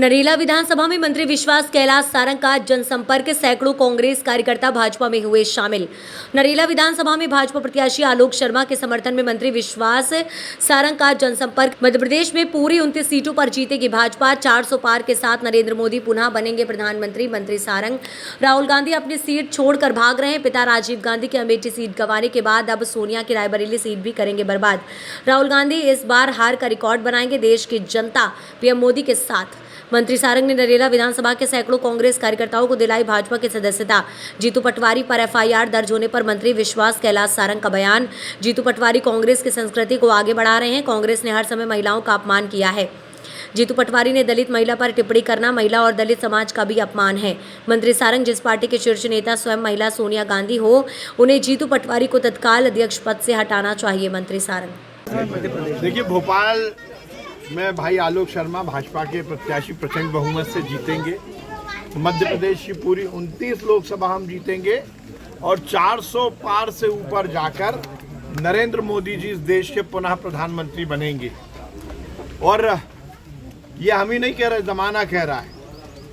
नरेला विधानसभा में मंत्री विश्वास कैलाश सारंग का जनसंपर्क, सैकड़ों कांग्रेस कार्यकर्ता भाजपा में हुए शामिल। नरेला विधानसभा में भाजपा प्रत्याशी आलोक शर्मा के समर्थन में मंत्री विश्वास सारंग का जनसंपर्क। मध्य प्रदेश में पूरी 29 सीटों पर जीतेगी भाजपा। 400 पार के साथ नरेंद्र मोदी पुनः बनेंगे प्रधानमंत्री। मंत्री सारंग, राहुल गांधी अपनी सीट छोड़कर भाग रहे हैं। पिता राजीव गांधी की अमेठी सीट गंवाने के बाद अब सोनिया की रायबरेली सीट भी करेंगे बर्बाद। राहुल गांधी इस बार हार का रिकॉर्ड बनाएंगे। देश की जनता पीएम मोदी के साथ। मंत्री सारंग ने नरेला विधानसभा के सैकड़ों कांग्रेस कार्यकर्ताओं को दिलाई भाजपा की सदस्यता। जीतू पटवारी पर एफआईआर दर्ज होने पर मंत्री विश्वास कैलाश सारंग का बयान। जीतू पटवारी कांग्रेस की संस्कृति को आगे बढ़ा रहे हैं। कांग्रेस ने हर समय महिलाओं का अपमान किया है। जीतू पटवारी ने दलित महिला पर टिप्पणी करना महिला और दलित समाज का भी अपमान है। मंत्री सारंग, जिस पार्टी के शीर्ष नेता स्वयं महिला सोनिया गांधी हो, उन्हें जीतू पटवारी को तत्काल अध्यक्ष पद से हटाना चाहिए। मंत्री सारंग, देखिए, भोपाल में भाई आलोक शर्मा भाजपा के प्रत्याशी प्रचंड बहुमत से जीतेंगे। मध्य प्रदेश की पूरी 29 लोकसभा हम जीतेंगे और 400 पार से ऊपर जाकर नरेंद्र मोदी जी इस देश के पुनः प्रधानमंत्री बनेंगे। और ये हम ही नहीं कह रहे, जमाना कह रहा है,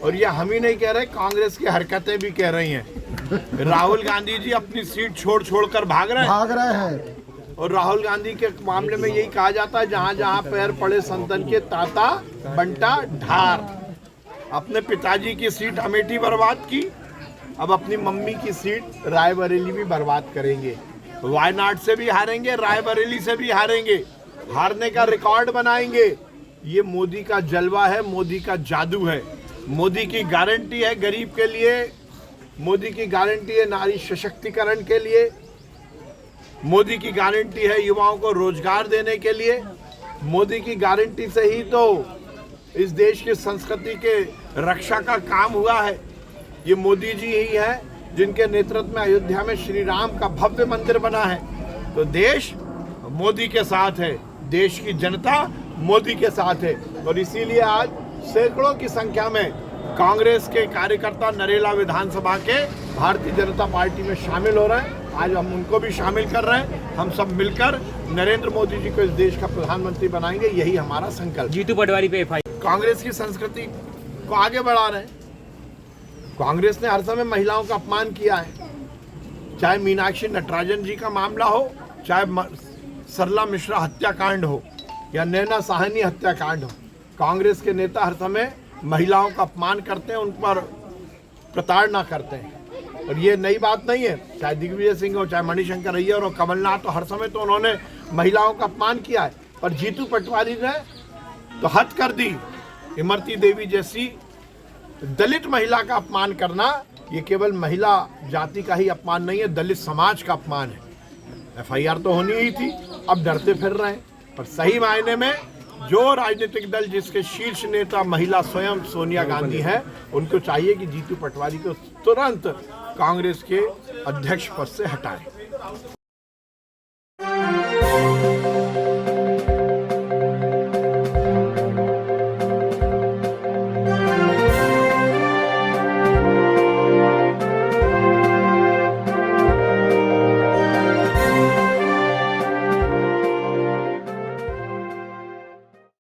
और ये हम ही नहीं कह रहे, कांग्रेस की हरकतें भी कह रही हैं। राहुल गांधी जी अपनी सीट छोड़ कर भाग रहे हैं। और राहुल गांधी के मामले में यही कहा जाता है, जहां जहां पैर पड़े संतन के ताता बंटा ढार। अपने पिताजी की सीट अमेठी बर्बाद की, अब अपनी मम्मी की सीट रायबरेली भी बर्बाद करेंगे। वायनाड से भी हारेंगे, रायबरेली से भी हारेंगे, हारने का रिकॉर्ड बनाएंगे। ये मोदी का जलवा है, मोदी का जादू है। मोदी की गारंटी है गरीब के लिए, मोदी की गारंटी है नारी सशक्तिकरण के लिए, मोदी की गारंटी है युवाओं को रोजगार देने के लिए। मोदी की गारंटी से ही तो इस देश की संस्कृति के रक्षा का काम हुआ है। ये मोदी जी ही है जिनके नेतृत्व में अयोध्या में श्री राम का भव्य मंदिर बना है। तो देश मोदी के साथ है, देश की जनता मोदी के साथ है। और इसीलिए आज सैकड़ों की संख्या में कांग्रेस के कार्यकर्ता नरेला विधानसभा के भारतीय जनता पार्टी में शामिल हो रहे हैं। आज हम उनको भी शामिल कर रहे हैं। हम सब मिलकर नरेंद्र मोदी जी को इस देश का प्रधानमंत्री बनाएंगे, यही हमारा संकल्प। जीतू पटवारी पे एफआईआर। कांग्रेस की संस्कृति को आगे बढ़ा रहे हैं। कांग्रेस ने हर समय महिलाओं का अपमान किया है, चाहे मीनाक्षी नटराजन जी का मामला हो, चाहे सरला मिश्रा हत्याकांड हो या नैना साहनी हत्याकांड हो। कांग्रेस के नेता हर समय महिलाओं का अपमान करते हैं, उन पर प्रताड़ना करते हैं। और ये नई बात नहीं है, चाहे दिग्विजय सिंह हो, चाहे मणिशंकर अय्यर हो, कमलनाथ हो, हर समय तो उन्होंने महिलाओं का अपमान किया है। पर जीतू पटवारी ने तो हद कर दी। इमरती देवी जैसी दलित महिला का अपमान करना, ये केवल महिला जाति का ही अपमान नहीं है, दलित समाज का अपमान है। एफआईआर तो होनी ही थी, अब डरते फिर रहे हैं। पर सही मायने में जो राजनीतिक दल जिसके शीर्ष नेता महिला स्वयं सोनिया गांधी है, उनको चाहिए कि जीतू पटवारी को तुरंत कांग्रेस के अध्यक्ष पद से हटाएं।